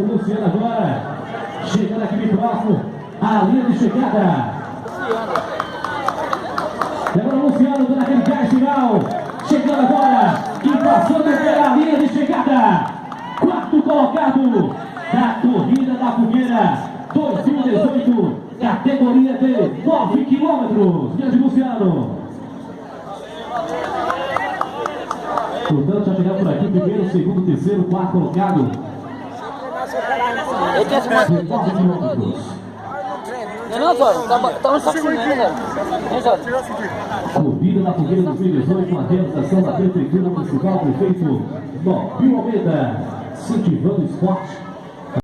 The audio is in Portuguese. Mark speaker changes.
Speaker 1: o Luciano agora. Chegando aqui bem próximo. A linha de chegada. E agora o Luciano dando aquele gás final. Chegando agora. E passando pela linha de chegada. Quarto colocado da Corrida da Fogueira 2018. Categoria de 9 quilômetros. Grande Luciano. Portanto, já chegaram por aqui, primeiro, segundo, terceiro, quarto colocado. 9 quilômetros.
Speaker 2: Não, Zoro, tá no saco, né, Zoro?
Speaker 1: Corrida da Fogueira 2018, uma realização da Prefeitura Municipal, prefeito Nobio Almeida, incentivando o esporte